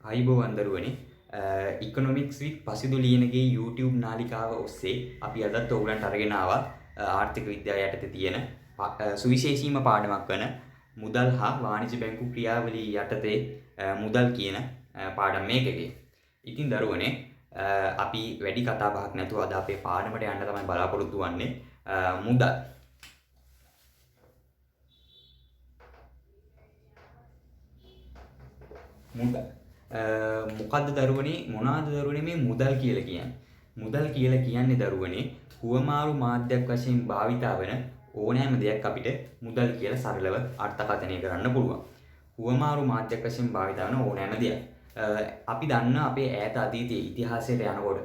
අයිබෝවන් දරුවනේ economics විත් Pasidu Liyanage YouTube නාලිකාව ඔස්සේ අපි අදත් ඔයගලන්ට අරගෙන ආවා ආර්ථික විද්‍යාව යටතේ තියෙන සුවිශේෂීම පාඩමක් වන මුදල් හා වාණිජ බැංකු ක්‍රියාවලිය යටතේ මුදල් කියන පාඩම මේකේ. ඉතින් දරුවනේ අපි වැඩි කතා බහක් නැතුව අද අපේ පාඩමට යන්න තමයි බලාපොරොත්තු වෙන්නේ. මුදල් මොකද්ද දරුවනේ මොනවාද දරුවනේ මේ මුදල් කියලා කියන්නේ? මුදල් කියලා කියන්නේ දරුවනේ හුවමාරු මාධ්‍යයක් වශයෙන් භාවිතා වෙන ඕනෑම දෙයක් අපිට මුදල් කියලා සරලව අර්ථකථනය කරන්න පුළුවන්. හුවමාරු මාධ්‍යයක් වශයෙන් භාවිතා වෙන ඕනෑම දෙයක්. අපි දන්න අපේ ඈත අතීතයේ ඉතිහාසයට යනකොට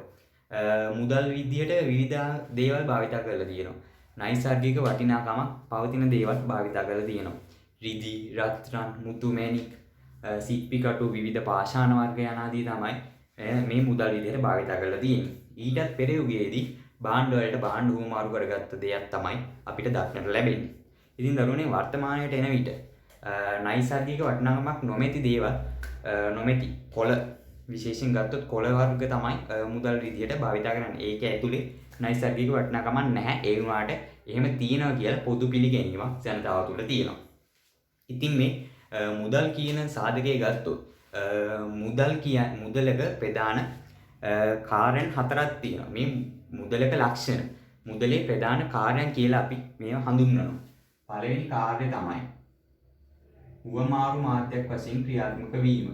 මුදල් විද්‍යට විවිධ දේවල් භාවිතා කරලා තියෙනවා. නයිසර්ගික වටිනාකමක් පවතින දේවල් භාවිතා කරලා තියෙනවා. රිදි, රත්රන්, මුතු මැණික්, සිප්පි කටු විවිධ පාෂාණ වර්ග යනාදී තමයි මේ මුදල් විදියට භාවිතා කරලා තියෙන්නේ. ඊටත් පෙර යුගයේදී භාණ්ඩ වලට භාණ්ඩ හුවමාරු කරගත්ත දෙයක් තමයි අපිට දක්නට ලැබෙන්නේ. ඉතින් දරුවනේ වර්තමානයට එන විට නයිසර්ගික වටිනාකමක් නොමැති දේවල් නොමැති කොළ විශේෂයෙන් ගත්තොත් කොළ වර්ග තමයි මුදල් විදියට භාවිතා කරන්නේ. ඒක ඇතුලේ නයිසර්ගික වටිනාකමක් නැහැ. ඒ වුණාට එහෙම තියෙනවා කියලා පොදු පිළිගැනීමක් ජනතාව තුළ තියෙනවා. ඉතින් මේ මුදල් කියන සාධකයේ ගත්තොත් මුදලක ප්‍රධාන කාර්යයන් හතරක් තියෙනවා. මේ මුදලක ලක්ෂණ මුදලේ ප්‍රධාන කාර්යයන් කියලා අපි මේවා හඳුන්වනවා. පළවෙනි කාර්යය තමයි හුවමාරු මාධ්‍යයක් වශයෙන් ක්‍රියාත්මක වීම.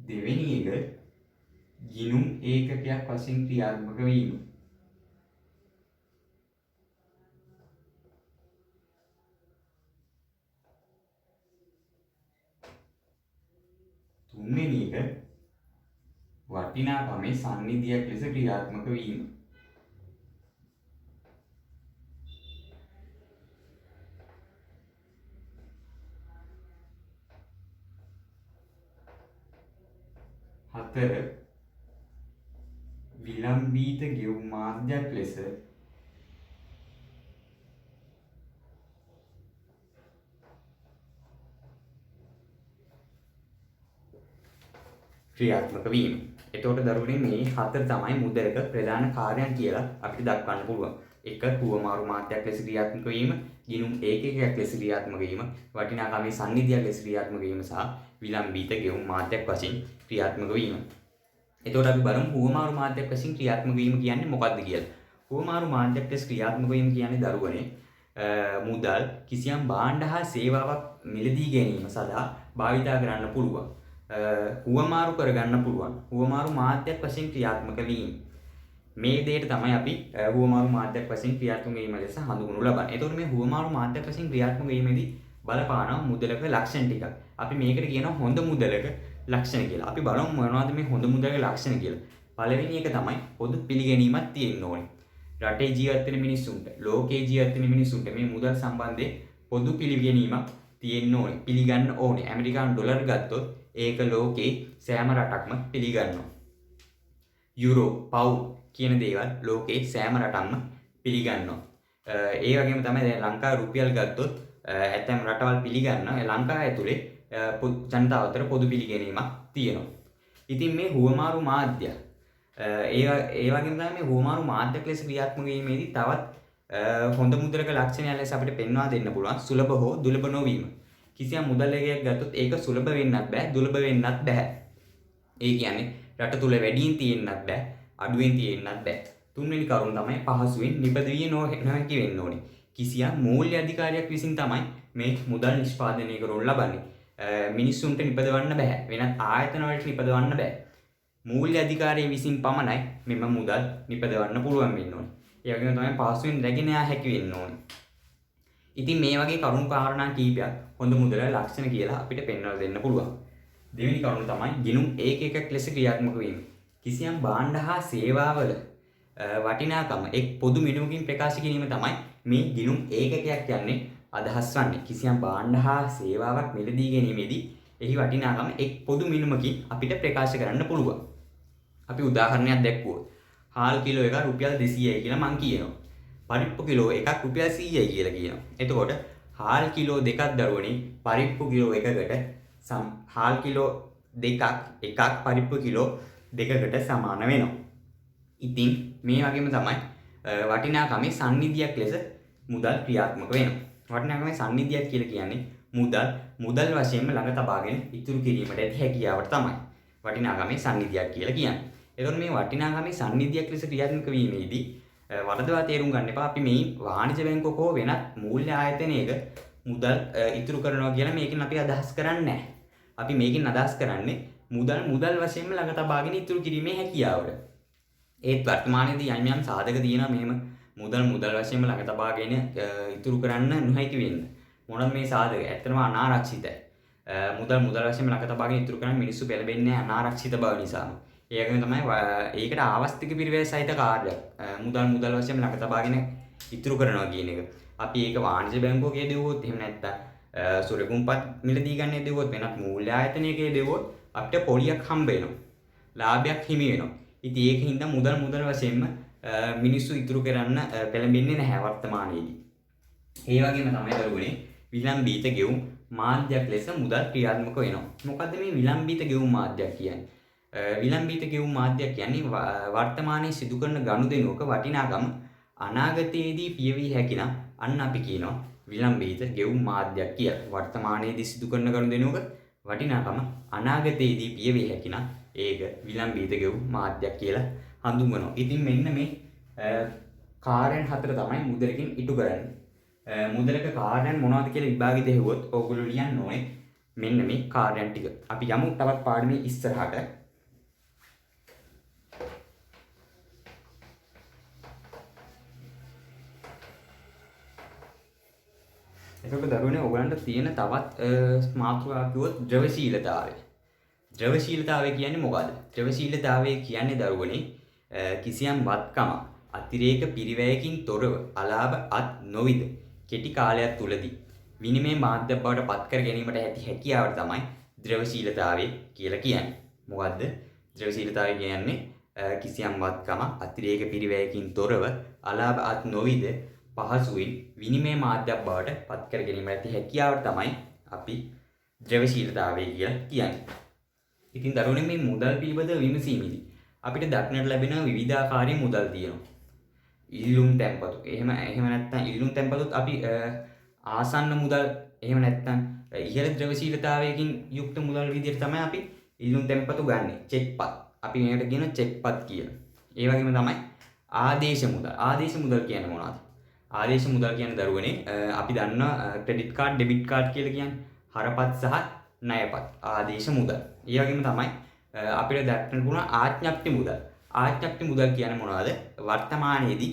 දෙවෙනි එක ගිණුම් ඒකකයක් වශයෙන් ක්‍රියාත්මක වීම. තුන්වෙනි එක වටිනාකමේ සන්නිධියක් ලෙස ක්‍රියාත්මක වීම. හතර විලම්බීත ගෙවුම් මාධ්‍යයක් ලෙස ක්‍රියාත්මක වීම. එතකොට දරුවනේ මේ හතර තමයි මුදලක ප්‍රධාන කාර්යයන් කියලා අපිට දක්වන්න පුළුවන්. එක හුවමාරු මාධ්‍යයක් ලෙස ක්‍රියාත්මක වීම, ගිණුම් ඒකකයක් ලෙස ක්‍රියාත්මක වීම, වටිනාකමේ සන්නිධියක් ලෙස ක්‍රියාත්මක වීම සහ විලම්බීත ගෙවුම් මාධ්‍යයක් වශයෙන් ක්‍රියාත්මක වීම. එතකොට අපි බලමු හුවමාරු මාධ්‍යයක් වශයෙන් ක්‍රියාත්මක වීම කියන්නේ මොකක්ද කියලා. හුවමාරු මාධ්‍යයක් ලෙස ක්‍රියාත්මක වීම කියන්නේ දරුවනේ මුදල් කිසියම් භාණ්ඩ හා සේවාවක් මිලදී ගැනීම සඳහා භාවිතා කරන්න පුළුවන්. හුවමාරු කරගන්න පුළුවන්. හුවමාරු මාධ්‍යයක් වශයෙන් ක්‍රියාත්මක වීම. මේ දෙයට තමයි අපි හුවමාරු මාධ්‍යයක් වශයෙන් ක්‍රියාත්මක වීම ලෙස හඳුන්වනු ලබන්නේ. එතකොට මේ හුවමාරු මාධ්‍යයක් වශයෙන් ක්‍රියාත්මක වීමේදී බලපානවා මුදලක ලක්ෂණ ටිකක්. අපි මේකට කියනවා හොඳ මුදලක ලක්ෂණ කියලා. අපි බලමු මොනවද මේ හොඳ මුදලක ලක්ෂණ කියලා. පළවෙනි එක තමයි පොදු පිළිගැනීමක් තියෙන්න ඕනේ. රටේ ජීවත් වෙන මිනිස්සුන්ට, ලෝකේ ජීවත් වෙන මිනිස්සුන්ට මේ මුදල් සම්බන්ධයෙන් පොදු පිළිගැනීමක් තියෙන්න ඕනේ. පිළිගන්න ඕනේ. ඇමරිකානු ඩොලර් ගත්තොත් ඒක ලෝකේ සෑම රටක්ම පිළිගන්නවා. යුරෝ, පවුන්ඩ් කියන දේවල් ලෝකේ සෑම රටක්ම පිළිගන්නවා. ඒ වගේම තමයි දැන් ලංකාවේ රුපියල් ගත්තොත් ඇතැම් රටවල් පිළිගන්නවා. ලංකාව ඇතුලේ ජනතාව අතර පොදු පිළිගැනීමක් තියෙනවා. ඉතින් මේ හුවමාරු මාධ්‍ය ඒ වගේම තමයි මේ හුවමාරු මාධ්‍යයක් ලෙස ක්‍රියාත්මක වීමේදී තවත් හොඳ මුදලක ලක්ෂණයක් ලෙස අපිට පෙන්වා දෙන්න පුළුවන් සුලභ හෝ දුලභ නොවීම. කිසියම් මුදලකයක් ගත්තොත් ඒක සුලභ වෙන්නත් බෑ, දුලභ වෙන්නත් බෑ. ඒ කියන්නේ රට තුල වැඩියෙන් තියෙන්නත් බෑ, අඩුවෙන් තියෙන්නත් බෑ. තුන්වෙනි කරුණ තමයි පහසුවෙන් නිපදවිය නොහැකි වෙන්න ඕනේ. කිසියම් මූල්‍ය අධිකාරියක් විසින් තමයි මේ මුදල් නිෂ්පාදනය කරනු ලබන්නේ. මිනිස්සුන්ට නිපදවන්න බෑ, වෙනත් ආයතන වලට නිපදවන්න බෑ. මූල්‍ය අධිකාරිය විසින් පමණයි මෙම මුදල් නිපදවන්න පුළුවන් වෙන්න ඕනේ. ඒ වගේම තමයි පහසුවෙන් රැගෙන යා හැකි වෙන්න ඕනේ. ඉතින් මේ වගේ කරුණු කාරණා කීපයක් හොඳ මුදල ලක්ෂණ කියලා අපිට පෙන්වලා දෙන්න පුළුවන්. දෙවෙනි කරුණ තමයි ගිණුම් ඒකකයක් ලෙස ක්‍රියාත්මක වීම. කිසියම් භාණ්ඩ හා සේවාවල වටිනාකම එක් පොදු මිනුමකින් ප්‍රකාශ කිරීම තමයි මේ ගිණුම් ඒකකයක් කියන්නේ අදහස් වන්නේ. කිසියම් භාණ්ඩ හා සේවාවක් මිලදී ගැනීමේදී එහි වටිනාකම එක් පොදු මිනුමකින් අපිට ප්‍රකාශ කරන්න පුළුවන්. අපි උදාහරණයක් දැක්වුවොත් හාල් කිලෝ එක රුපියල් 200යි කියලා මං කියනවා. පරිප්පු කිලෝ එකක් රුපියල් 100යි කියලා කියනවා. එතකොට හාල් කිලෝ දෙකක් දරුවනේ පරිප්පු කිලෝ එකකට හාල් කිලෝ දෙකක් එකක් පරිප්පු කිලෝ දෙකකට සමාන වෙනවා. ඉතින් මේ වගේම තමයි වටිනාකමේ සන්නිධියක් ලෙස මුදල් ක්‍රියාත්මක වෙනවා. වටිනාකමේ සන්නිධියක් කියලා කියන්නේ මුදල් වශයෙන්ම ළඟ තබාගෙන ඉතුරු කිරීමට ඇති හැකියාවට තමයි වටිනාකමේ සන්නිධියක් කියලා කියන්නේ. එතකොට මේ වටිනාකමේ සන්නිධියක් ලෙස ක්‍රියාත්මක වීමේදී වරදවා තේරුම් ගන්න එපා අපි මේ වාණිජ බැංකුවක හෝ වෙනත් මූල්‍ය ආයතනයක මුදල් ඉතුරු කරනවා කියලා මේකෙන් අපි අදහස් කරන්නේ නැහැ. අපි මේකෙන් අදහස් කරන්නේ මුදල් වශයෙන්ම ළඟ තබාගෙන ඉතුරු කිරීමේ හැකියාවට. ඒත් වර්තමානයේදී යම් සාධක තියෙනවා මෙහෙම මුදල් වශයෙන්ම ළඟ තබාගෙන ඉතුරු කරන්න නොහැකි වෙන්න. මොනවද මේ සාධක? ඇත්තටම අනාරක්ෂිතයි. මුදල් වශයෙන්ම ළඟ තබාගෙන ඉතුරු කරන්න මිනිස්සු පෙළඹෙන්නේ අනාරක්ෂිත බව නිසා. ඒ වගේම තමයි ඒකට ආවස්තික පිරිවැය සහිත කාර්යයක්. මුදල් වශයෙන් ළඟ තබාගෙන ඉතුරු කරනවා කියන එක. අපි ඒක වාණිජ බැංකුවකේ දෙවුවොත් එහෙම නැත්නම් සුරකුම්පත් මිලදී ගන්න දෙවුවොත් වෙනත් මූල්‍ය ආයතනයකේ දෙවුවොත් අපිට පොලියක් හම්බ වෙනවා. ලාභයක් හිමි වෙනවා. ඉතින් ඒකින්ද මුදල් වශයෙන්ම මිනිස්සු ඉතුරු කරන්න පෙළඹෙන්නේ නැහැ වර්තමානයේදී. ඒ වගේම තමයි දරුවනේ විලම්භීත ගෙවුම් මාධ්‍යයක් ලෙස මුදල් ක්‍රියාත්මක වෙනවා. මොකද්ද මේ විලම්භීත ගෙවුම් මාධ්‍යයක් කියන්නේ? විලම්භීත ගෙවුම් මාධ්‍යයක් කියන්නේ වර්තමානයේ සිදු කරන ගනුදෙනුවක වටිනාකම අනාගතයේදී පියවිය හැකි නම් අන්න අපි කියනවා විලම්භීත ගෙවුම් මාධ්‍යයක් කියලා. වර්තමානයේදී සිදු කරන ගනුදෙනුවක වටිනාකම අනාගතයේදී පියවිය හැකි නම් ඒක විලම්භීත ගෙවුම් මාධ්‍යයක් කියලා හඳුන්වනවා. ඉතින් මෙන්න මේ කාර්යයන් හතර තමයි මුදලකින් ඉටු කරන්නේ. මුදලක කාර්යයන් මොනවද කියලා විභාගෙ දෙහුවොත් ඕගොල්ලෝ ලියන්න ඕනේ මෙන්න මේ කාර්යයන් ටික. අපි යමු තවත් පාඩමේ ඉස්සරහට. එතකොට දරුවනේ ඔයගලන්ට තියෙන තවත් මාතෘකාවක් කිව්වොත් ද්‍රවශීලතාවය. ද්‍රවශීලතාවය කියන්නේ මොකද්ද? ද්‍රවශීලතාවය කියන්නේ දරුවනේ කිසියම් වත්කම අතිරේක පිරිවැයකින් තොරව අලාභ අත් නොවිද කෙටි කාලයක් තුලදී විනිමය මාධ්‍ය බවට පත් කර ගැනීමට ඇති හැකියාවට තමයි ද්‍රවශීලතාවය කියලා කියන්නේ. මොකද්ද? ද්‍රවශීලතාවය කියන්නේ කිසියම් වත්කම අතිරේක පිරිවැයකින් තොරව අලාභ අත් නොවිද පහසුවෙන් විනිමය මාධ්‍යයක් බවට පත් කර ගැනීමට ඇති හැකියාවට තමයි අපි ද්‍රවශීලතාවය කියලා කියන්නේ. ඉතින් දරුවනේ මේ මුදල් පිළිබඳව විමසීමේදී අපිට දක්නට ලැබෙන විවිධාකාරී මුදල් තියෙනවා. ඉල්ලුම් තැන්පතු. එහෙම නැත්නම් ඉල්ලුම් තැන්පතුත් අපි ආසන්න මුදල් එහෙම නැත්නම් ඉහළ ද්‍රවශීලතාවයකින් යුක්ත මුදල් විදිහට තමයි අපි ඉල්ලුම් තැන්පතු ගන්නෙ. චෙක්පත්. අපි මේකට කියන චෙක්පත් කියලා. ඒ වගේම තමයි ආදේශ මුදල්. ආදේශ මුදල් කියන්නේ මොනවද? ආදේශ මුදල් කියන්නේ දරුවනේ අපි දන්නවා ක්‍රෙඩිට් කාඩ් ඩෙබිට් කාඩ් කියලා කියන්නේ හරපත් සහ ණයපත් ආදේශ මුදල්. ඒ වගේම තමයි අපිට දක්වන්න පුළුවන් ආඥප්ති මුදල්. ආඥප්ති මුදල් කියන්නේ මොනවද? වර්තමානයේදී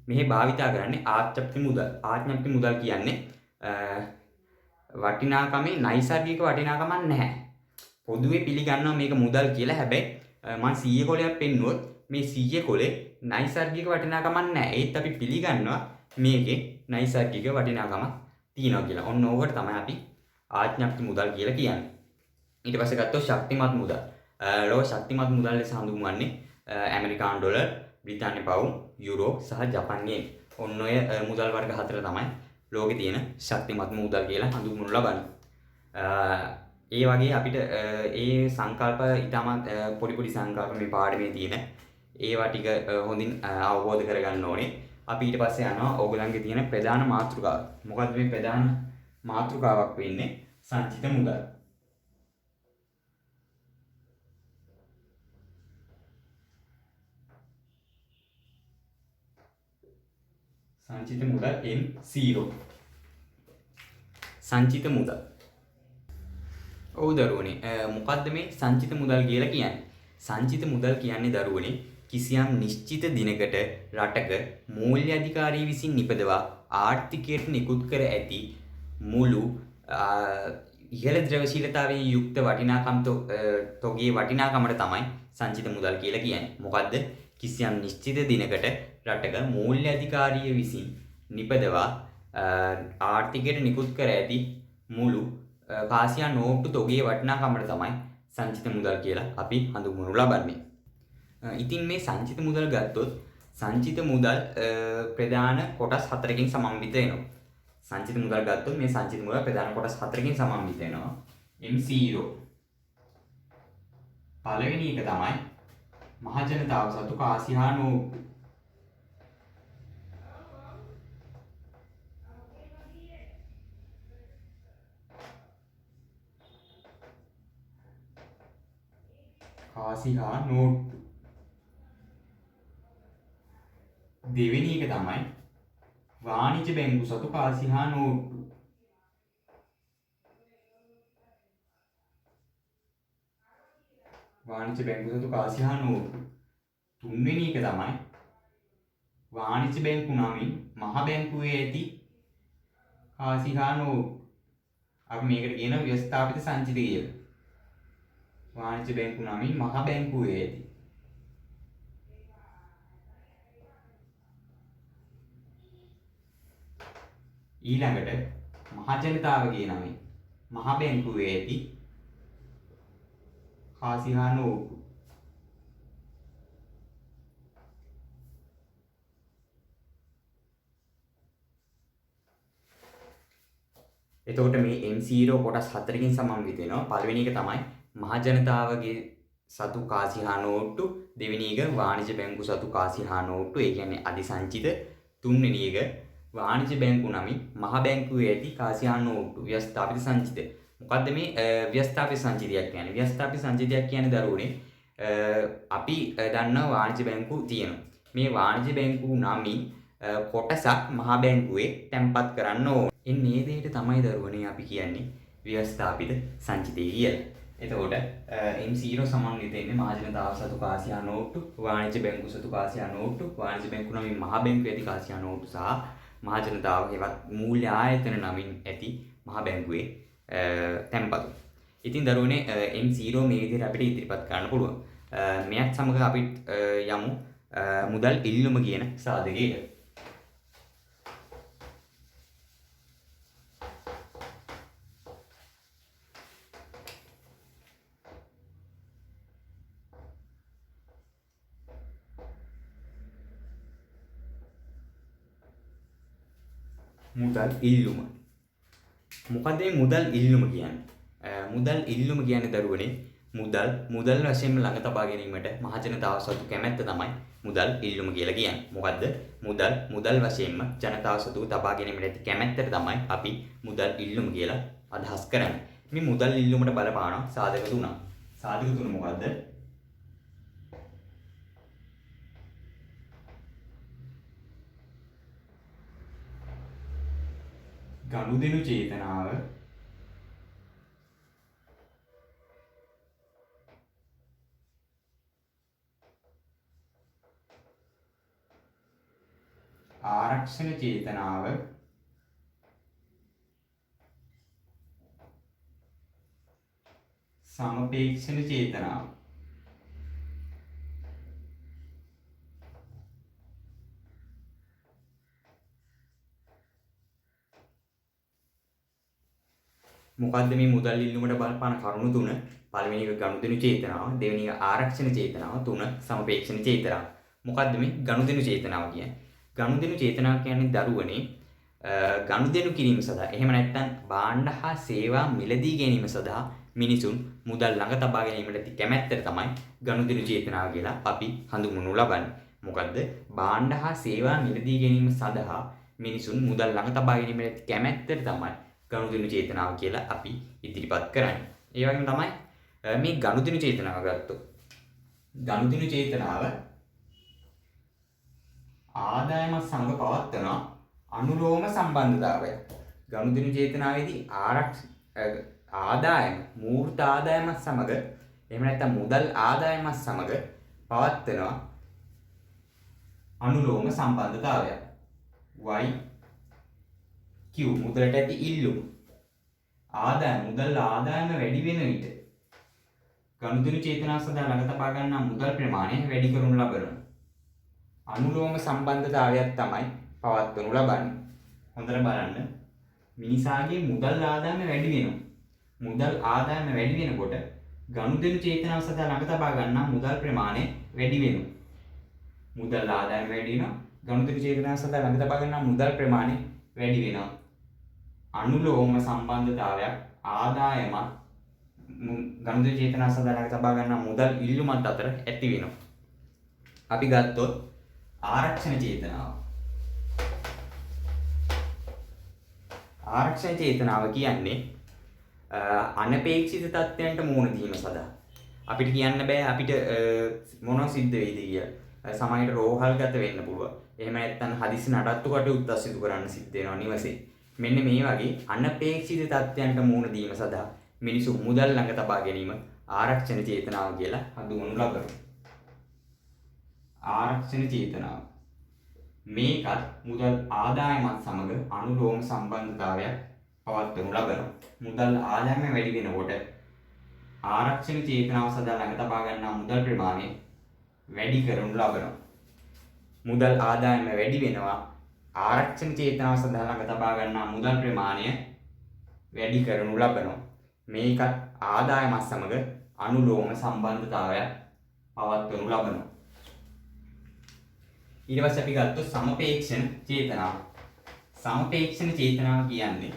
මෙහි භාවිතා කරන්නේ ආඥප්ති මුදල්. ආඥප්ති මුදල් කියන්නේ වටිනාකමේ නයිසර්ගික වටිනාකමක් නැහැ. පොදුවේ පිළිගන්නවා මේක මුදල් කියලා. හැබැයි මම 100 කොලයක් පෙන්නුවොත් මේ 100 කොලේ නයිසර්ගික වටිනාකමක් නැහැ. ඒත් අපි පිළිගන්නවා මේකේ නයිසර්ගික වටිනාකමක් තියෙනවා කියලා. ඔන්න ඕකට තමයි අපි ආඥප්ති මුදල් කියලා කියන්නේ. ඊට පස්සේ ගත්තොත් ශක්තිමත් මුදල්. ලෝක ශක්තිමත් මුදල් ලෙස හඳුන්වන්නේ ඇමරිකානු ඩොලර්, බ්‍රිතාන්‍ය පවුම්, යුරෝ සහ ජපන් යෙන්. ඔන්න ඔය මුදල් වර්ග හතර තමයි ලෝකේ තියෙන ශක්තිමත් මුදල් කියලා හඳුන්වනු ලබන්නේ. ඒ වගේ අපිට ඒ සංකල්ප ඉතාමත් පොඩි සංකල්ප මේ පාඩමේ තියෙන ඒවා ටික හොඳින් අවබෝධ කරගන්න ඕනේ. අපි ඊට පස්සේ යනවා ඕගලන්ගේ තියෙන ප්‍රධාන මාතෘකාව. මොකද්ද මේ ප්‍රධාන මාතෘකාවක් වෙන්නේ? සංචිත මුදල්. සංචිත මුදල් M0. සංචිත මුදල්. ඔව් දරුවනේ මොකද්ද මේ සංචිත මුදල් කියලා කියන්නේ? සංචිත මුදල් කියන්නේ දරුවනේ කිසියම් නිශ්චිත දිනකට රටක මූල්‍ය අධිකාරී විසින් නිපදවා ආර්ථිකයට නිකුත් කර ඇති මුළු ඉහළ ද්‍රවශීලතාවයෙන් යුක්ත වටිනාකම් තොගේ වටිනාකමට තමයි සංචිත මුදල් කියලා කියන්නේ. මොකද්ද? කිසියම් නිශ්චිත දිනකට රටක මූල්‍ය අධිකාරිය විසින් නිපදවා ආර්ථිකයට නිකුත් කර ඇති මුළු කාසියා නෝට්ටු තොගේ වටිනාකමට තමයි සංචිත මුදල් කියලා අපි හඳුන්වනු ලබන්නේ. ඉතින් මේ සංචිත මුදල් ගත්තොත් සංචිත මුදල් ප්‍රධාන කොටස් 4කින් සමන්විත වෙනවා. සංචිත මුදල් ගත්තොත් මේ සංචිත මුදල් ප්‍රධාන කොටස් 4කින් සමන්විත වෙනවා. M0 පළවෙනි එක තමයි මහජනතාව සතු කාසි හා නෝට්ටු. කාසි හා නෝට්ටු. දෙවෙනි එක තමයි වාණිජ්‍ය බැංකු සතු කාසි හා නෝට්ටු. වාණිජ්‍ය බැංකු සතු කාසි හා නෝට්ටු. තුන්වෙනි එක තමයි වාණිජ්‍ය බැංකු නමින් මහ බැංකුවේ ඇති කාසි හා නෝට්ටු. අපි මේකට කියන ව්‍යවස්ථාපිත සංචිත කියලා. වාණිජ්‍ය බැංකු නමින් මහ බැංකුවේ ඇති. ඊළඟට මහජනතාවගේ නමින් මහ බැංකුවේ ඇති කාසි හා නෝට්ටු. එතකොට මේ M0 කොටස් 4කින් සමන්විත වෙනවා. පළවෙනි එක තමයි මහජනතාවගේ සතු කාසි හා නෝට්ටු. දෙවෙනි එක වාණිජ්‍ය බැංකු සතු කාසි හා නෝට්ටු. ඒ කියන්නේ අධිසංචිත. තුන්වෙනි එක වාණිජ්‍ය බැංකු නමින් මහ බැංකුවේ ඇති කාසි හා නෝට්ටු ව්‍යවස්ථාපිත සංචිත. මොකද්ද මේ ව්‍යවස්ථාපිත සංචිතයක් කියන්නේ? ව්‍යවස්ථාපිත සංචිතයක් කියන්නේ දරුවනේ අපි දන්නා වාණිජ්‍ය බැංකු තියෙනවා. මේ වාණිජ්‍ය බැංකු නමින් කොටසක් මහ බැංකුවේ තැන්පත් කරන්න ඕන. මේ දෙයට තමයි දරුවනේ අපි කියන්නේ ව්‍යවස්ථාපිත සංචිතය කියලා. එතකොට M0 සමන්විත වෙන්නේ මහජනතාව සතු කාසි හා නෝට්ටු, වාණිජ්‍ය බැංකු සතු කාසි හා නෝට්ටු, වාණිජ්‍ය බැංකු නමින් මහ බැංකුවේ ඇති කාසි හා නෝට්ටු සහ මහජනතාව හෙවත් මූල්‍ය ආයතන නමින් ඇති මහ බැංකුවේ තැන්පතු. ඉතින් දරුවනේ M0 මේ විදිහට අපිට ඉදිරිපත් කරන්න පුළුවන්. මෙයත් සමග අපි යමු මුදල් ඉල්ලුම කියන සාධකයට. මුදල් ඉල්ලුම. මොකද මේ මුදල් ඉල්ලුම කියන්නේ? මුදල් ඉල්ලුම කියන්නේ දරුවනේ මුදල් වශයෙන් ළඟ තබා ගැනීමට මහජනතාව සතු කැමැත්ත තමයි මුදල් ඉල්ලුම කියලා කියන්නේ. මොකද්ද? මුදල් වශයෙන්ම ජනතාව සතු තබා ගැනීමට ඇති කැමැත්තට තමයි අපි මුදල් ඉල්ලුම කියලා අදහස් කරන්නේ. මේ මුදල් ඉල්ලුමට බලපාන සාධක තුනක්. සාධක තුන මොකද්ද? ගනුදෙනු චේතනාව, ආරක්ෂණ චේතනාව, සමපේක්ෂණ චේතනාව. මොකද්ද මේ මුදල් ඉල්ලුමට බලපාන කරුණු තුන? පළවෙනි එක ගනුදෙනු චේතනාව, දෙවෙනි එක ආරක්ෂණ චේතනාව, තුන සමපේක්ෂණ චේතනාව. මොකද්ද මේ ගනුදෙනු චේතනාව කියන්නේ? ගනුදෙනු චේතනාව කියන්නේ දරුවනේ ගනුදෙනු කිරීම සඳහා එහෙම නැත්නම් භාණ්ඩ හා සේවා මිලදී ගැනීම සඳහා මිනිසුන් මුදල් ළඟ තබා ගැනීමට ඇති කැමැත්තට තමයි ගනුදෙනු චේතනාව කියලා අපි හඳුන්වනු ලබන්නේ. මොකද්ද? භාණ්ඩ හා සේවා මිලදී ගැනීම සඳහා මිනිසුන් මුදල් ළඟ තබා ගැනීමට ඇති කැමැත්තට තමයි ගනුදෙනු චේතනාව කියලා අපි ඉදිරිපත් කරන්නේ. ඒ වගේම තමයි මේ ගනුදෙනු චේතනාව ගත්තොත් ගනුදෙනු චේතනාව ආදායම සමග පවත්වන අනුලෝම සම්බන්ධතාවය. ගනුදෙනු චේතනාවේදී ආදායම මූර්ත ආදායම සමග එහෙම නැත්නම් මුදල් ආදායම සමග පවත්වන අනුලෝම සම්බන්ධතාවය. Y Q මුදලට ඇති ඉල්ලුම. මුදල් ආදායම වැඩි වෙන විට ගනුදෙනු චේතනාව සඳහා ළඟ තබා ගන්නා මුදල් ප්‍රමාණය වැඩි කරනු ලබනවා. අනුලෝම සම්බන්ධතාවයක් තමයි පවත්වනු ලබන්නේ. හොඳට බලන්න. මිනිසාගේ මුදල් ආදායම වැඩි වෙනවා. මුදල් ආදායම වැඩි වෙනකොට ගනුදෙනු චේතනාව සඳහා ළඟ තබා ගන්නා මුදල් ප්‍රමාණය වැඩි වෙනවා. මුදල් ආදායම වැඩි වෙනවා. ගනුදෙනු චේතනාව සඳහා ළඟ තබා ගන්නා මුදල් ප්‍රමාණය වැඩි වෙනවා. අනුලෝම සම්බන්ධතාවයක් ආදායමත් ගනුදෙනු චේතනාව සඳහා ළඟ තබා ගන්නා මුදල් ඉල්ලුමත් අතර ඇති වෙනවා. අපි ගත්තොත් ආරක්ෂණ චේතනාව. ආරක්ෂණ චේතනාව කියන්නේ අනපේක්ෂිත තත්ත්වයන්ට මුහුණ දීම සඳහා. අපිට කියන්න බෑ අපිට මොනව සිද්ධ වෙයිද කියලා. සමහරවිට රෝහල් ගත වෙන්න පුළුවන්. එහෙම නැත්නම් හදිසි නඩත්තු කටයුත්ත සිදු කරන්න සිද්ධ වෙනවා නිවසේ. මෙන්න මේ වගේ අනපේක්ෂිත තත්ත්වයන්ට මුහුණ දීම සඳහා මිනිසු මුදල් ළඟ තබා ගැනීම ආරක්ෂණ චේතනාව කියලා හඳුන්වනු ලබනවා. ආරක්ෂණ චේතනාව මේකත් මුදල් ආදායමත් සමග අනුලෝම සම්බන්ධතාවයක් පවත්වනු ලබනවා. මුදල් ආදායම වැඩි වෙනකොට ආරක්ෂණ චේතනාව සඳහා ළඟ තබා ගන්නා මුදල් ප්‍රමාණය වැඩි කරනු ලබනවා. මුදල් ආදායම වැඩි වෙනවා. ආරක්ෂණ චේතනාව සඳහා ළඟ තබා ගන්නා මුදල් ප්‍රමාණය වැඩි කරනු ලබනවා. මේකත් ආදායමත් සමග අනුලෝම සම්බන්ධතාවයක් පවත්වනු ලබනවා. ඊට පස්සේ අපි ගත්තොත් සමපේක්ෂණ චේතනාව. සමපේක්ෂණ චේතනාව කියන්නේ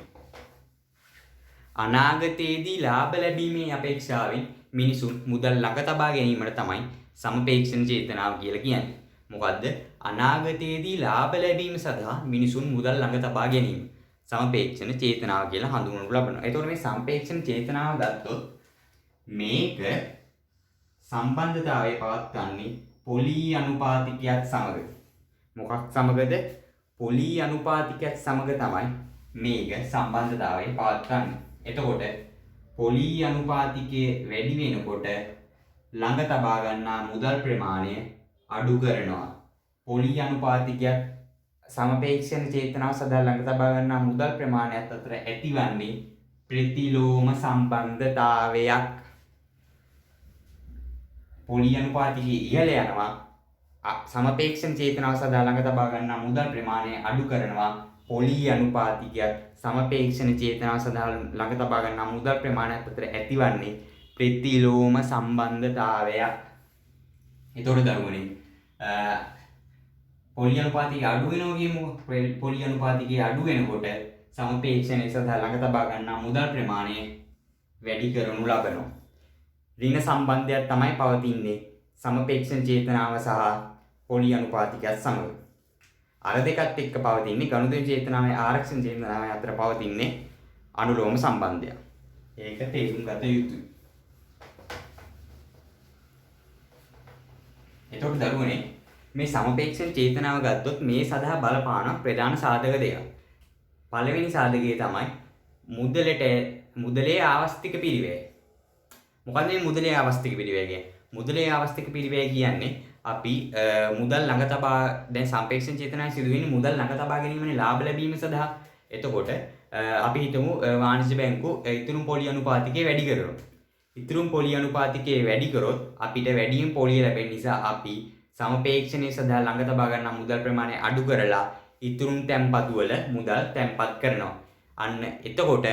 අනාගතයේදී ලාභ ලැබීමේ අපේක්ෂාවෙන් මිනිසුන් මුදල් ළඟ තබා ගැනීමට තමයි සමපේක්ෂණ චේතනාව කියලා කියන්නේ. මොකද්ද? අනාගතයේදී ලාභ ලැබීම සඳහා මිනිසුන් මුදල් ළඟ තබා ගැනීම සමපේක්ෂණ චේතනාව කියලා හඳුන්වනු ලබනවා. එතකොට මේ සමපේක්ෂණ චේතනාව ගත්තොත් මේක සම්බන්ධතාවය පවත්වන්නේ පොලී අනුපාතිකයත් සමග. මොකක් සමගද? පොලී අනුපාතිකයත් සමග තමයි මේක සම්බන්ධතාවය පවත්වන්නේ. එතකොට පොලී අනුපාතිකයේ වැඩි වෙනකොට ළඟ තබා ගන්නා මුදල් ප්‍රමාණය අඩු කරනවා. පොලී අනුපාතිකයක් සමපේක්ෂණ චේතනාව සඳහා ළඟ තබා ගන්නා මුදල් ප්‍රමාණයත් අතර ඇතිවන්නේ ප්‍රතිලෝම සම්බන්ධතාවයක්. පොලී අනුපාතිකයේ ඉහළ යනවා. සමපේක්ෂණ චේතනාව සඳහා ළඟ තබා ගන්නා මුදල් ප්‍රමාණය අඩු කරනවා. පොලී අනුපාතිකයක් සමපේක්ෂණ චේතනාව සඳහා ළඟ තබා ගන්නා මුදල් ප්‍රමාණයත් අතර ඇතිවන්නේ ප්‍රතිලෝම සම්බන්ධතාවයක්. එතකොට දරුවනේ පොලී අනුපාතිකය අඩු වෙනවා කියමුකෝ. පොලී අනුපාතිකය අඩු වෙනකොට සමපේක්ෂණය සඳහා ළඟ තබා ගන්නා මුදල් ප්‍රමාණය වැඩි කරනු ලබනවා. ඍණ සම්බන්ධයක් තමයි පවතින්නේ සමපේක්ෂණ චේතනාව සහ පොලී අනුපාතිකයත් සමග. අර දෙකත් එක්ක පවතින්නේ ගනුදෙනු චේතනාවයි ආරක්ෂණ චේතනාවයි අතර පවතින්නේ අනුලෝම සම්බන්ධයක්. ඒක තේරුම් ගත යුතුයි. එතකොට දරුවනේ මේ සමපේක්ෂණ චේතනාව ගත්තොත් මේ සඳහා බලපාන ප්‍රධාන සාධක දෙකක්. පළවෙනි සාධකය තමයි මුදලේ ආවස්තික පිරිවැය. මොකද මේ මුදලේ ආවස්තික පිරිවැය කියන්නේ? මුදලේ ආවස්තික පිරිවැය කියන්නේ අපි මුදල් ළඟ තබා දැන් සම්පේක්ෂණ චේතනාවේ සිදු වෙන්නේ මුදල් ළඟ තබා ගැනීමනේ ලාභ ලැබීම සඳහා. එතකොට අපි හිතමු වාණිජ්‍ය බැංකුව ඉතුරු පොලී අනුපාතිකය වැඩි කරනවා. ඉතුරු පොලී අනුපාතිකය වැඩි කරොත් අපිට වැඩියෙන් පොලිය ලැබෙන නිසා අපි සමපේක්ෂණය සඳහා ළඟ තබා ගන්නා මුදල් ප්‍රමාණය අඩු කරලා ඉතුරු තැන්පතු වල මුදල් තැන්පත් කරනවා. අන්න එතකොට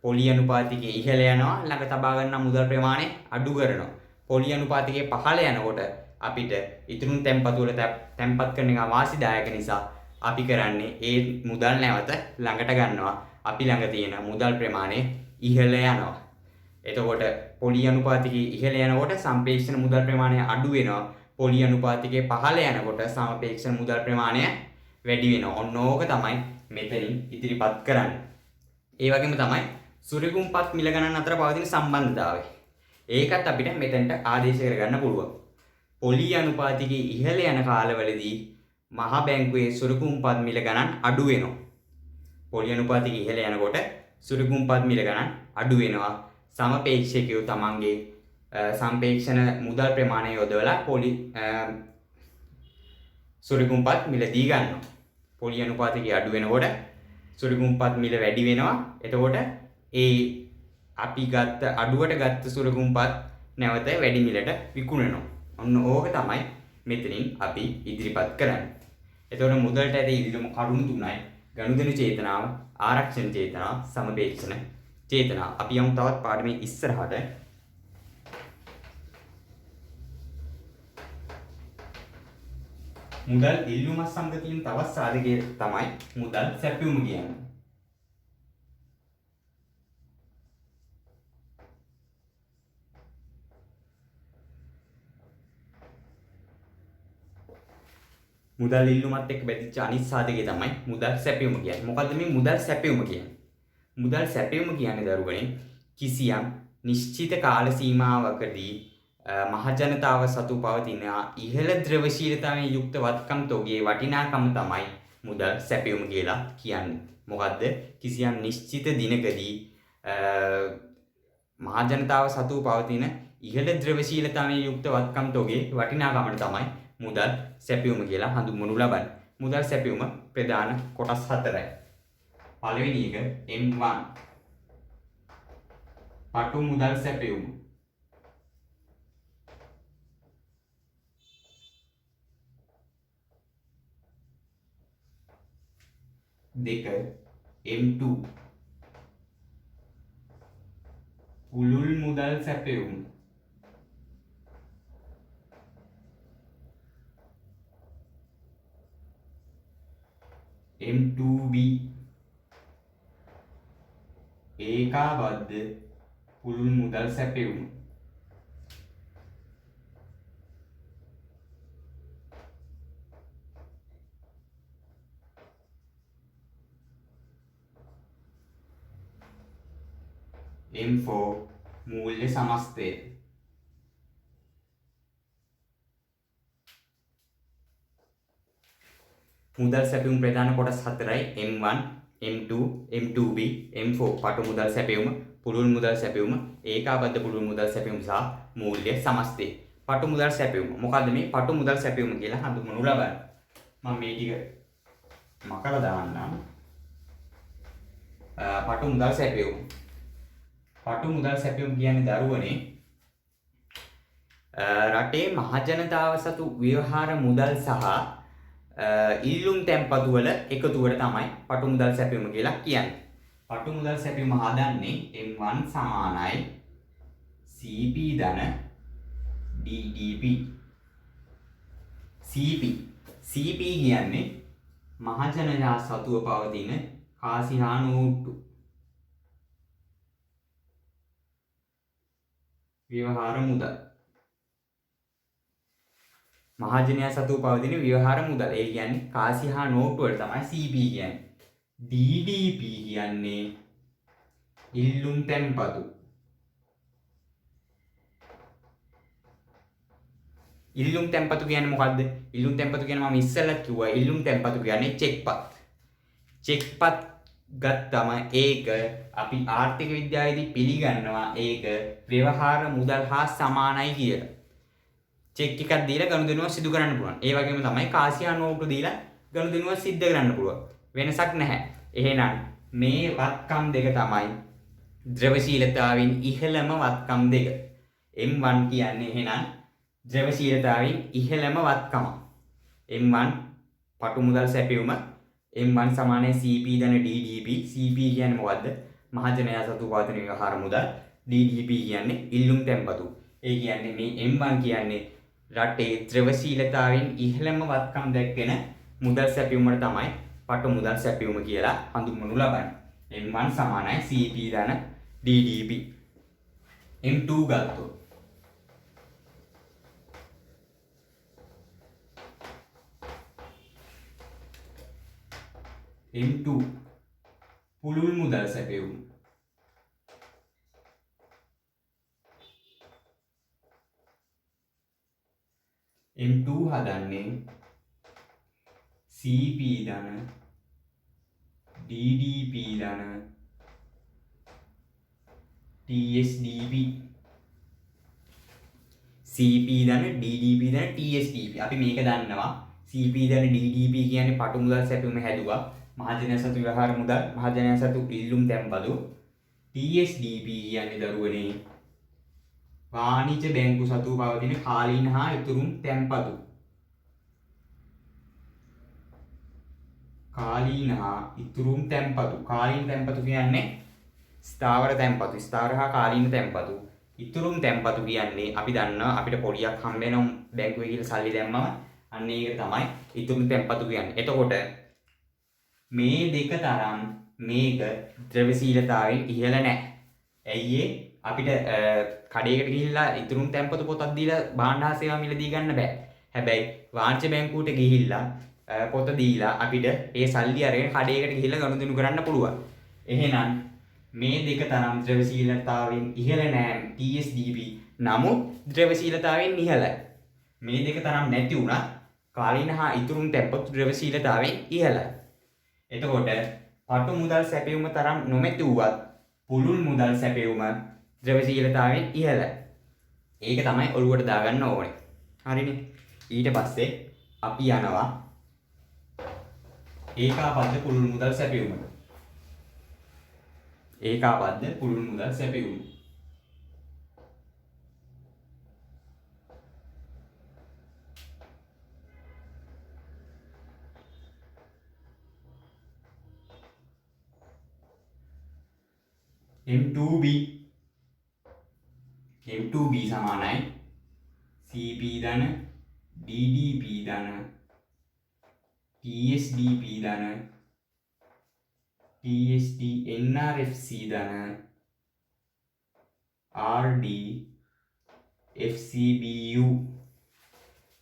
පොලී අනුපාතිකය ඉහළ යනවා, ළඟ තබා ගන්නා මුදල් ප්‍රමාණය අඩු කරනවා. පොලී අනුපාතිකය පහළ යනකොට අපිට ඉතුරු තැන්පතු වල තැන්පත් කරන එක වාසිදායක නිසා අපි කරන්නේ ඒ මුදල් නැවත ළඟට ගන්නවා. අපි ළඟ තියෙන මුදල් ප්‍රමාණය ඉහළ යනවා. එතකොට පොලී අනුපාතිකය ඉහළ යනකොට සම්පේක්ෂණ මුදල් ප්‍රමාණය අඩු වෙනවා. පොලී අනුපාතිකය පහළ යනකොට සමපේක්ෂණ මුදල් ප්‍රමාණය වැඩි වෙනවා. ඔන්න ඕක තමයි මෙතනින් ඉදිරිපත් කරන්නේ. ඒ වගේම තමයි සුරිගුම්පත් මිල ගණන් අතර පවතින සම්බන්ධතාවය. ඒකත් අපිට මෙතනට ආදේශ කරගන්න පුළුවන්. පොලී අනුපාතිකයේ ඉහළ යන කාලවලදී මහා බැංකුවේ සුරිගුම්පත් මිල ගණන් අඩු වෙනවා. පොලී අනුපාතිකය ඉහළ යනකොට සුරිගුම්පත් මිල ගණන් අඩු වෙනවා. සමපේක්ෂකයෝ තමන්ගේ සම්පේක්ෂණ මුදල් ප්‍රමාණය යොදවලා සුරිගුම්පත් මිල දී ගන්නවා. පොලී අනුපාතිකය අඩු වෙනකොට සුරිගුම්පත් මිල වැඩි වෙනවා. එතකොට ඒ අපි ගත්ත අඩුවට ගත්ත සුරිගුම්පත් නැවත වැඩි මිලට විකුණනවා. ඔන්න ඕක තමයි මෙතනින් අපි ඉදිරිපත් කරන්නේ. එතකොට මුදලට ඇති ඉදිරිම කරුණු තුනයි: ගනුදෙනු චේතනාව, ආරක්ෂණ චේතනාව, සමපේක්ෂණ චේතනාව. අපි යමු තවත් පාඩමේ ඉස්සරහට. මුදල් ඉල්ලුමත් සමග තියෙන තවත් සාධකය තමයි මුදල් සැපයුම කියන්නේ. මුදල් ඉල්ලුමත් එක්ක බැඳිච්ච අනිත් සාධකය තමයි මුදල් සැපයුම කියන්නේ. මොකද්ද මේ මුදල් සැපයුම කියන්නේ? මුදල් සැපයුම කියන්නේ දරුවනේ කිසියම් නිශ්චිත කාල සීමාවකදී මහජනතාව සතු පවතින ඉහළ ද්‍රවශීලතාවයෙන් යුක්ත වත්කම් තොගේ වටිනාකම තමයි මුදල් සැපයුම කියලා කියන්නේ. මොකද්ද? කිසියම් නිශ්චිත දිනකදී මහජනතාව සතු පවතින ඉහළ ද්‍රවශීලතාවයෙන් යුක්ත වත්කම් තොගේ වටිනාකම තමයි මුදල් සැපයුම කියලා හඳුන්වනු ලබන්නේ. මුදල් සැපයුම ප්‍රධාන කොටස් හතරයි. පළවෙනි එක M1 පටු මුදල් සැපයුම. දෙක M2 පුළුල් මුදල් සැපයුම. M2B ඒකාබද්ධ පුළුල් මුදල් සැපයුම. M4 මූල්‍ය සමස්තය. මුදල් සැපයුම් ප්‍රධාන කොටස් හතරයි M1, M2, M2B, M4 පටු මුදල් සැපයුම, පුළුල් මුදල් සැපයුම, ඒකාබද්ධ පුළුල් මුදල් සැපයුම සහ මූල්‍ය සමස්තය. පටු මුදල් සැපයුම. මොකද්ද මේ පටු මුදල් සැපයුම කියලා හඳුන්වනු ලබන්නේ? මම මේ ටික මකලා දාන්නම්. පටු මුදල් සැපයුම. පටු මුදල් සැපයුම් කියන්නේ දරුවනේ රටේ මහජනතාව සතු ව්‍යවහාර මුදල් සහ ඉල්ලුම් තැන්පතු වල එකතුවට තමයි පටු මුදල් සැපයුම කියලා කියන්නේ. පටු මුදල් සැපයුම හදන්නේ M1 සමානයි CP ධන DDP. CP කියන්නේ මහජනයා සතුව පවතින කාසිහා නෝට්ටු ව්‍යවහාර මුදල්. මහජනයා සතු පවතින ව්‍යවහාර මුදල්. ඒ කියන්නේ කාසිහා නෝට්ටු වල තමයි CP කියන්නේ. DDP කියන්නේ ඉල්ලුම් තැන්පතු. ඉල්ලුම් තැන්පතු කියන්නේ මොකද්ද? ඉල්ලුම් තැන්පතු කියන්නේ මම ඉස්සෙල්ලා කිව්වා ඉල්ලුම් තැන්පතු කියන්නේ චෙක්පත්. චෙක්පත් ගත්තම ඒක අපි ආර්ථික විද්‍යාවේදී පිළිගන්නවා ඒක ව්‍යවහාර මුදල් හා සමානයි කියලා. චෙක් එකක් දීලා ගනුදෙනුව සිදු කරන්න පුළුවන්. ඒ වගේම තමයි කාසියා නෝට්ටු දීලා ගනුදෙනුව සිද්ධ කරන්න පුළුවන්. වෙනසක් නැහැ. එහෙනම් මේ වත්කම් දෙක තමයි ද්‍රවශීලතාවෙන් ඉහළම වත්කම් දෙක. M1 කියන්නේ එහෙනම් ද්‍රවශීලතාවෙන් ඉහළම වත්කම. M1 පටු මුදල් සැපයුම. M1 සමානයි CP ධන DDP. CP කියන්නේ මොකද්ද? මහජනයා සතු පවතින ව්‍යවහාර මුදල්. DDP කියන්නේ ඉල්ලුම් තැන්පතු. ඒ කියන්නේ මේ M1 කියන්නේ රටේ ද්‍රවශීලතාවෙන් ඉහළම වත්කම් දැක්වෙන මුදල් සැපයුම වල තමයි පටු මුදල් සැපයුම කියලා හඳුන්වනු ලබන්නේ. M1 සමානයි CP ධන DDP. M2 ගත්තොත් M2 පුළුල් මුදල් සැපයුම. M2 හදන්නේ CP ධන DDP ධන TSDP. CP ධන DDP ධන TSDP. අපි මේක දන්නවා. CP ධන DDP කියන්නේ පටු මුදල් සැපයුම හැදුවා. මහජනයා සතු ව්‍යවහාර මුදල්, මහජනයා සතු ඉල්ලුම් තැන්පතු. TSDP කියන්නේ දරුවනේ වාණිජ බැංකු සතු පවතින කාලීන හා ඉතුරුම් තැන්පතු. කාලීන හා ඉතුරුම් තැන්පතු. කාලීන තැන්පතු කියන්නේ ස්ථාවර තැන්පතු. ස්ථාවර හා කාලීන තැන්පතු. ඉතුරුම් තැන්පතු කියන්නේ අපි දන්නවා අපිට පොලියක් හම්බ වෙනවා බැංකුවේ කියලා සල්ලි දැම්මම අන්න ඒක තමයි ඉතුරු තැන්පතු කියන්නේ. එතකොට මේ දෙක තරම් මේක ද්‍රවශීලතාවයෙන් ඉහළ නැහැ. ඇයි ඒ? අපිට කඩේකට ගිහිල්ලා ඉතුරු තැන්පතු පොතක් දීලා භාණ්ඩ හා සේවා මිලදී ගන්න බෑ. හැබැයි වාණිජ්‍ය බැංකුවට ගිහිල්ලා පොත දීලා අපිට ඒ සල්ලි අරගෙන කඩේකට ගිහිල්ලා ගනුදෙනු කරන්න පුළුවන්. එහෙනම් මේ දෙක තරම් ද්‍රවශීලතාවයෙන් ඉහළ නෑ TSDB. නමුත් ද්‍රවශීලතාවයෙන් ඉහළයි. මේ දෙක තරම් නැති වුණත් කාලීන හා ඉතුරු තැන්පතු ද්‍රවශීලතාවයෙන් ඉහළයි. එතකොට පටු මුදල් සැපයුම තරම් නොමැති වුවත් පුළුල් මුදල් සැපයුම ද්‍රවශීලතාවයෙන් ඉහළයි. ඒක තමයි ඔළුවට දාගන්න ඕනේ. හරිනේ. ඊට පස්සේ අපි යනවා ඒකාබද්ධ පුළුල් මුදල් සැපයුමට. ඒකාබද්ධ පුළුල් මුදල් සැපයුම. M2B සමානයි CP ධන DDP ධන TSDP ධන TSD NRFC ධන RD FCBU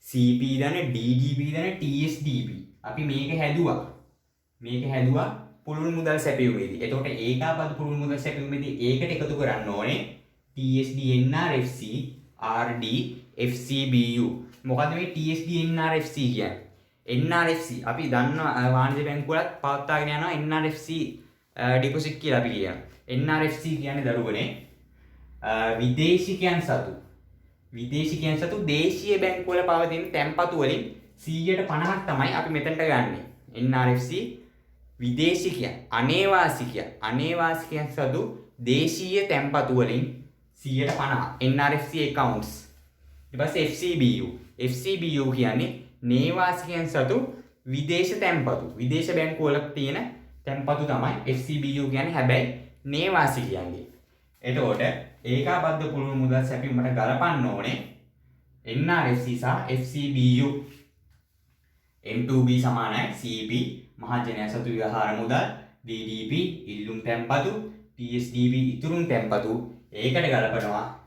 CP ධන DDP ධන TSDP. අපි මේක හැදුවා පුළුල් මුදල් සැපයුමේදී. එතකොට ඒකාබද්ධ පුළුල් මුදල් සැපයුමේදී ඒකට එකතු කරන්න ඕනේ TSD NRFC RD FCBU. මොකද්ද මේ TSD NRFC කියන්නේ? NRFC අපි දන්නවා වාණිජ්‍ය බැංකුවලත් පවත්වාගෙන යනවා NRFC ඩිපොසිට් කියලා අපි කියනවා. NRFC කියන්නේ දරුවනේ විදේශිකයන් සතු දේශීය බැංකුවල පවතින තැන්පතු වලින් 50% තමයි අපි මෙතනට ගන්නෙ. NRFC විදේශිකයන් අනේවාසිකයන් සතු දේශීය තැන්පතු වලින් 50% NRFC accounts. ඊට පස්සේ FCBU කියන්නේ නේවාසිකයන් සතු විදේශ තැන්පතු. විදේශ බැංකුවල තියෙන තැන්පතු තමයි FCBU කියන්නේ. හැබැයි නේවාසිකයන්ගේ. එතකොට ඒකාබද්ධ පුළුල් මුදල් සැපයුමට ගලපන්න ඕනේ NRFC සහ FCBU. M2B සමානයි CP මහජනයා සතු ව්‍යවහාර මුදල්, DDP ඉල්ලුම් තැන්පතු, TSDB ඉතුරු තැන්පතු. ඒකට ගලපනවා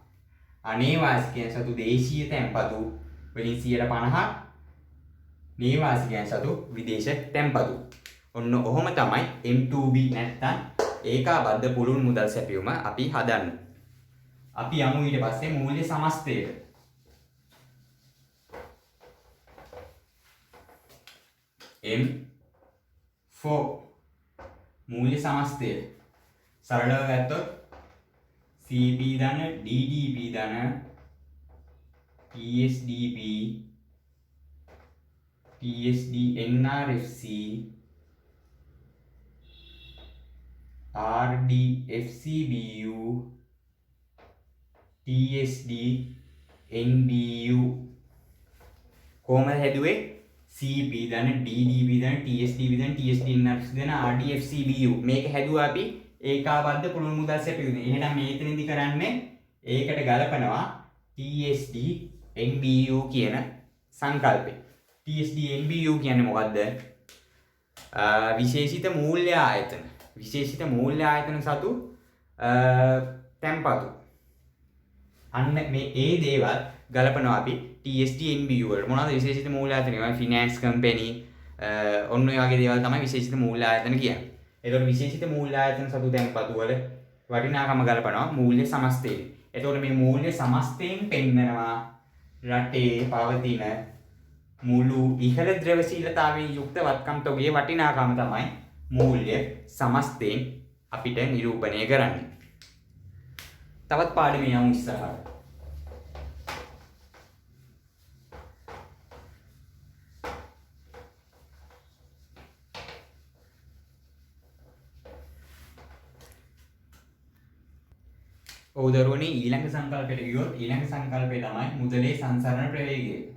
අනේවාසිකයන් සතු දේශීය තැන්පතු වලින් 50%, නේවාසිකයන් සතු විදේශ තැන්පතු. ඔන්න ඔහොම තමයි M2B නැත්තම් ඒකාබද්ධ පුළුල් මුදල් සැපයුම අපි හදන්නේ. අපි යමු ඊට පස්සේ මූල්‍ය සමස්තයට. M4 මූල්‍ය සමස්තය සරලව ගත්තොත් CP ධන DDP ධන TSDP TSD NRFC RD FCBU TSD NBU. කොහොමද හැදුවේ? CP ධන DDP ධන TSDP ධන TSD NRFC ධන RD FCBU. මේක හැදුවා අපි ඒකාබද්ධ පුළුල් මුදල් සැපයුම. එහෙනම් මේතනදී කරන්නේ ඒකට ගලපනවා TSD NBU කියන සංකල්පය. TSD NBU කියන්නේ මොකද්ද? විශේෂිත මූල්‍ය ආයතන සතු තැන්පතු. අන්න මේ ඒ දේවල් ගලපනවා අපි TSD NBU වල. මොනවද විශේෂිත මූල්‍ය ආයතන? ෆිනෑන්ස් කම්පැනි ඔන්න ඔය වගේ දේවල් තමයි විශේෂිත මූල්‍ය ආයතන කියන්නේ. එතකොට විශේෂිත මූල්‍ය ආයතන සතු තැන්පතු වල වටිනාකම ගලපනවා මූල්‍ය සමස්තයෙන්. එතකොට මේ මූල්‍ය සමස්තයෙන් පෙන්නනවා රටේ පවතින මුළු ඉහළ ද්‍රවශීලතාවයෙන් යුක්ත වත්කම් තොගයේ වටිනාකම තමයි මූල්‍ය සමස්තයෙන් අපිට නිරූපණය කරන්නේ. තවත් පාඩමේ යමු ඉස්සරහට. ඔව් දරුවනේ ඊළඟ සංකල්පයට ගියොත් ඊළඟ සංකල්පය තමයි මුදලේ සංසරණ ප්‍රවේගය.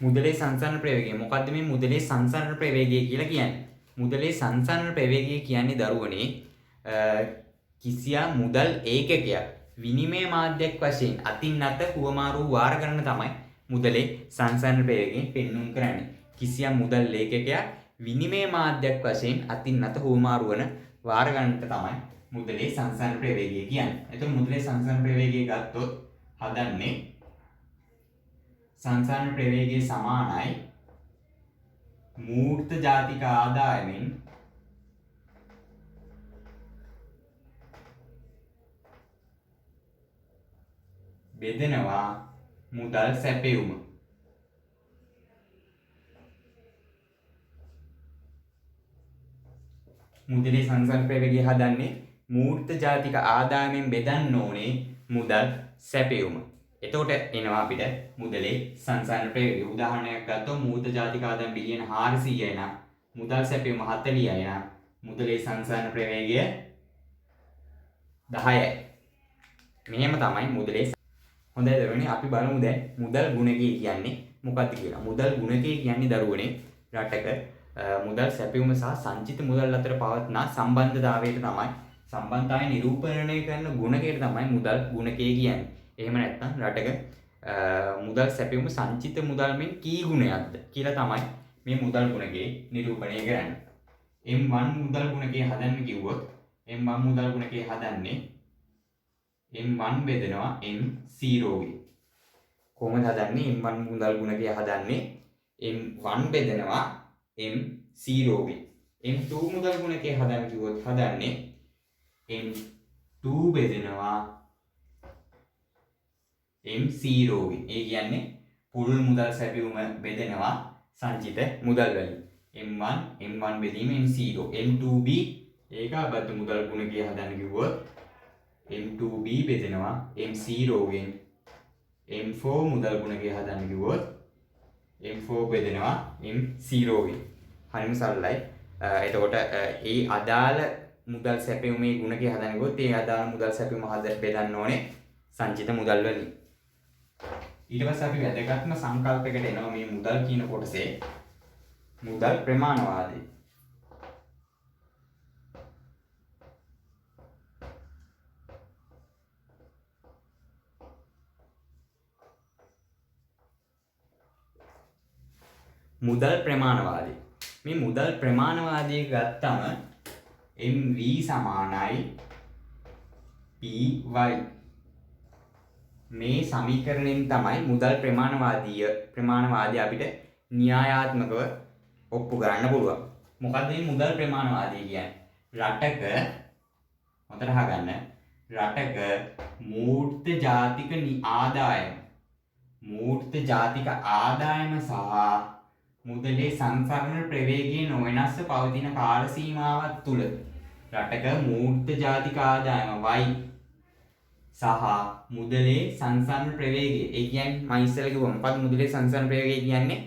මුදලේ සංසරණ ප්‍රවේගය. මොකද්ද මේ මුදලේ සංසරණ ප්‍රවේගය කියලා කියන්නේ? මුදලේ සංසරණ ප්‍රවේගය කියන්නේ දරුවනේ කිසියම් මුදල් ඒකකයක් විනිමය මාධ්‍යයක් වශයෙන් අතින් අත හුවමාරු වාර ගණන තමයි මුදලේ සංසරණ ප්‍රවේගයෙන් පෙන්වුම් කරන්නේ. කිසියම් මුදල් ඒකකයක් විනිමය මාධ්‍යයක් වශයෙන් අතින් අත හුවමාරු වන වාර ගණනට තමයි මුදලේ සංසරණ ප්‍රවේගය කියන්නේ. එතකොට මුදලේ සංසරණ ප්‍රවේගය ගත්තොත් හදන්නේ සංසරණ ප්‍රවේගය සමානයි මූර්ත ජාතික ආදායමෙන් බෙදෙනවා මුදල් සැපයුම. මුදලේ සංසරණ ප්‍රවේගය හදන්නේ මූර්ත ජාතික ආදායමෙන් බෙදන්න ඕනේ මුදල් සැපයුම. එතකොට එනවා අපිට මුදලේ සංසරණ ප්‍රවේගය. උදාහරණයක් ගත්තොත් මූර්ත ජාතික ආදායම බිලියන 400යි නම් මුදල් සැපයුම 40යි නම් මුදලේ සංසරණ ප්‍රවේගය 10යි. මෙහෙම තමයි මුදලේ. හොඳයි දරුවනේ, අපි බලමු දැන් මුදල් ගුණකය කියන්නේ මොකක්ද කියලා. මුදල් ගුණකය කියන්නේ දරුවනේ රටක මුදල් සැපයුම සහ සංචිත මුදල් අතර පවත්නා සම්බන්ධතාවයට තමයි, සම්බන්ධතාවය නිරූපණය කරන ගුණකයට තමයි මුදල් ගුණකය කියන්නේ. එහෙම නැත්නම් රටක මුදල් සැපයුම සංචිත මුදල් මෙන් කී ගුණයක්ද කියලා තමයි මේ මුදල් ගුණකය නිරූපණය කරන්නේ. M1 මුදල් ගුණකය හදන්න කිව්වොත් M1 මුදල් ගුණකය හදන්නේ M1 බෙදෙනවා M0 ගෙන්. කොහොමද හදන්නේ? M1 මුදල් ගුණකය හදන්නේ M1 බෙදෙනවා M0 ගෙන්. M2 මුදල් ගුණකය හදන්න කිව්වොත් හදන්නේ M2 බෙදෙනවා M0 ගෙන්. ඒ කියන්නේ පුළුල් මුදල් සැපයුම බෙදෙනවා සංචිත මුදල් වලින්. M1 බෙදීම M0. M2B ඒකාබද්ධ මුදල් ගුණකය හදන්න කිව්වොත් M2B බෙදෙනවා M0 ගෙන්. M4 මුදල් ගුණකය හදන්න කිව්වොත් M4 බෙදෙනවා M0 ගෙන්. හරිම සරලයි. එතකොට ඒ අදාළ මුදල් සැපයුමේ ගුණකය හදන්න ගියොත් ඒ අදාළ මුදල් සැපයුම බෙදන්න ඕනේ සංචිත මුදල් වලින්. ඊට පස්සේ අපි වැදගත්ම සංකල්පයකට එනවා මේ මුදල් කියන කොටසේ. මුදල් ප්‍රමාණවාදය. මුදල් ප්‍රමාණවාදය. මේ මුදල් ප්‍රමාණවාදය ගත්තම MV සමානයි PY. මේ සමීකරණයෙන් තමයි මුදල් ප්‍රමාණවාදය අපිට න්‍යායාත්මකව ඔප්පු කරන්න පුළුවන්. මොකද්ද මේ මුදල් ප්‍රමාණවාදය කියන්නේ? රටක හොඳට අහගන්න. රටක මූර්ත ජාතික ආදායම සහ මුදලේ සංසරණ ප්‍රවේගයේ නොවෙනස්ව පවතින කාල සීමාවක් තුළ රටක මූර්ත ජාතික ආදායම Y සහ මුදලේ සංසරණ ප්‍රවේගය, ඒ කියන්නේ මම ඉස්සෙල්ලා කිව්වා මොකක්ද මුදලේ සංසරණ ප්‍රවේගය කියන්නේ?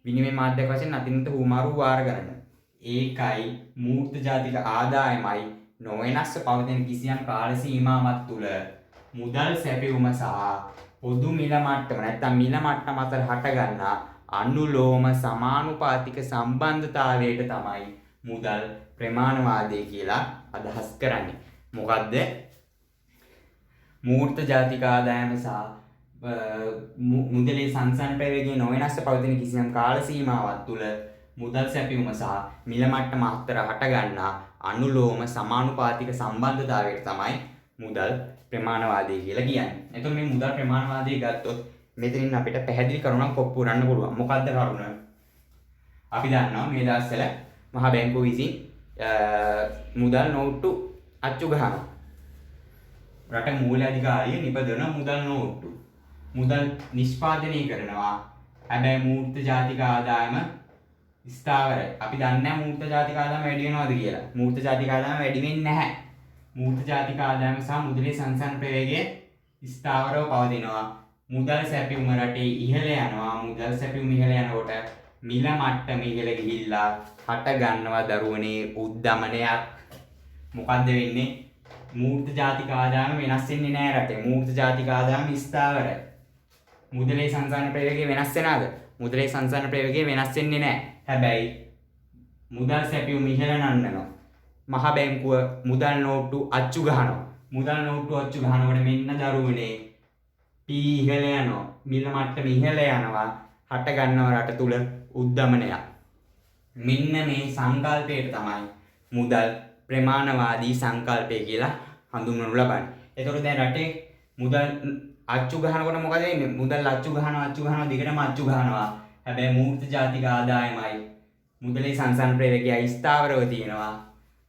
විනිමය මාධ්‍යයක් වශයෙන් අතින්ත හුවමාරු වාර ගණන. ඒකයි මූර්ත ජාතික ආදායමයි නොවෙනස්ව පවතින කිසියම් කාල සීමාවක් තුළ මුදල් සැපයුම සහ පොදු මිල මට්ටම නැත්නම් මිල මට්ටම අතර හටගන්නා අනුලෝම සමානුපාතික සම්බන්ධතාවයට තමයි මුදල් ප්‍රමාණවාදය කියලා අදහස් කරන්නේ. මොකද්ද? මූර්ත ජාතික ආදායම සහ මුදලේ සංසරණ ප්‍රවේගයේ නොවෙනස්ව පවතින කිසියම් කාල සීමාවක් තුළ මුදල් සැපයුම සහ මිල මට්ටම අතර හටගන්නා අනුලෝම සමානුපාතික සම්බන්ධතාවයට තමයි මුදල් ප්‍රමාණවාදය කියලා කියන්නේ. එතකොට මේ මුදල් ප්‍රමාණවාදය ගත්තොත් මෙතනින් අපිට පැහැදිලි කරුණක් ඔප්පු කරන්න පුළුවන්. මොකද්ද කරුණ? අපි දන්නවා මේ දවස්වල මහා බැංකුව විසින් මුදල් නෝට්ටු අච්චු ගහනවා. රට මූල්‍ය අධිකාරිය නිපදවන මුදල් නෝට්ටු. මුදල් නිෂ්පාදනය කරනවා. හැබැයි මූර්ත ජාතික ආදායම ස්ථාවරයි. අපි දන්නේ නැහැ මූර්ත ජාතික ආදායම වැඩි වෙනවද කියලා. මූර්ත ජාතික ආදායම වැඩි වෙන්නේ නැහැ. මූර්ත ජාතික ආදායම සහ මුදලේ සංසරණ ප්‍රවේගය ස්ථාවරව පවතිනවා. මුදල් සැපයුම රටේ ඉහළ යනවා. මුදල් සැපයුම ඉහළ යනකොට මිල මට්ටම ඉහළ ගිහිල්ලා හට ගන්නවා දරුවනේ උද්දමනයක්. මොකද්ද වෙන්නේ? මූර්ත ජාතික ආදායම වෙනස් වෙන්නේ නැහැ රටේ. මූර්ත ජාතික ආදායම ස්ථාවරයි. මුදලේ සංසරණ ප්‍රවේගය වෙනස් වෙනවද? මුදලේ සංසරණ ප්‍රවේගය වෙනස් වෙන්නේ නැහැ. හැබැයි මුදල් සැපයුම ඉහළ නන්නනවා. මහ බැංකුව මුදල් නෝට්ටු අච්චු ගහනවා. මුදල් නෝට්ටු අච්චු ගහනකොට මෙන්න දරුවනේ P ඉහළ යනවා. මිල මට්ටම ඉහළ යනවා. හට ගන්නවා රට තුල උද්දමනයක්. මෙන්න මේ සංකල්පයට තමයි මුදල් ප්‍රමාණවාදී සංකල්පය කියලා හඳුන්වනු ලබන්නේ. ඒතකොට දැන් රටේ මුදල් අච්චු ගහනකොට මොකද වෙන්නේ? මුදල් අච්චු ගහනවා දිගටම අච්චු ගහනවා. හැබැයි මූර්ත ජාතික ආදායමයි මුදලේ සංසන් ප්‍රවේගය ස්ථාවරව තියෙනවා.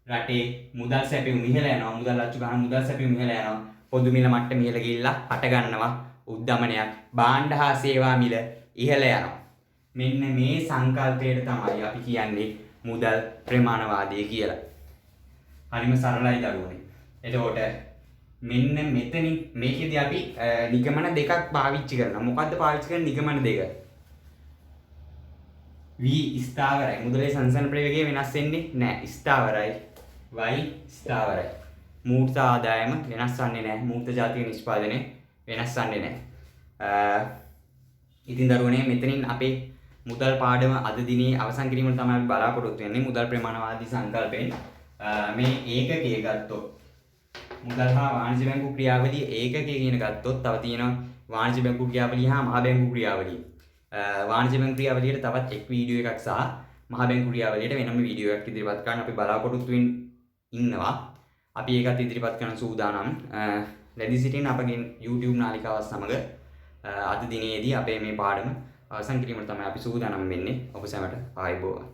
රටේ මුදල් සැපයුම් ඉහළ යනවා. මුදල් අච්චු ගහන මුදල් සැපයුම් ඉහළ යනවා. පොදු මිල මට්ටම ඉහළ ගිහිල්ලා හට ගන්නවා උද්දමනයක්. භාණ්ඩ හා සේවා මිල ඉහළ යනවා. මෙන්න මේ සංකල්පයට තමයි අපි කියන්නේ මුදල් ප්‍රමාණවාදී කියලා. හරිම සරලයි දරුවනේ. එතකොට මෙන්න මෙතනින් මේකෙදී අපි නිගමන දෙකක් පාවිච්චි කරනවා. මොකද්ද පාවිච්චි කරන නිගමන දෙක? V ස්ථාවරයි. මුදලේ සංසන ප්‍රවේගය වෙනස් වෙන්නේ නැහැ. ස්ථාවරයි. Y ස්ථාවරයි. මූර්ත ආදායම වෙනස් වන්නේ නැහැ. මූර්ත ජාතික නිෂ්පාදනය වෙනස් වන්නේ නැහැ. ඉතින් දරුවනේ මෙතනින් අපේ මුදල් පාඩම අද දිනේ අවසන් කිරීමට තමයි අපි බලාපොරොත්තු වෙන්නේ. මුදල් ප්‍රමාණවාදී සංකල්පයෙන් මේ ඒකකයේ ගත්තොත් මුදල් හා වාණිජ්‍ය බැංකු ක්‍රියාවලිය ඒකකයේ කියන ගත්තොත් තව තියෙනවා වාණිජ්‍ය බැංකු ක්‍රියාවලිය හා මහ බැංකු ක්‍රියාවලිය. වාණිජ්‍ය බැංකු ක්‍රියාවලියට තවත් එක් වීඩියෝ එකක් සහ මහ බැංකු ක්‍රියාවලියට වෙනම වීඩියෝ එකක් ඉදිරිපත් කරන්න අපි බලාපොරොත්තු ඉන්නවා. අපි ඒකත් ඉදිරිපත් කරන සූදානම්. ලැබී සිටින අපගේ YouTube නාලිකාවත් සමග අද දිනේදී අපේ මේ පාඩම අවසන් කිරීමට තමයි අපි සූදානම් වෙන්නේ. ඔබ සැමට ආයුබෝවන්.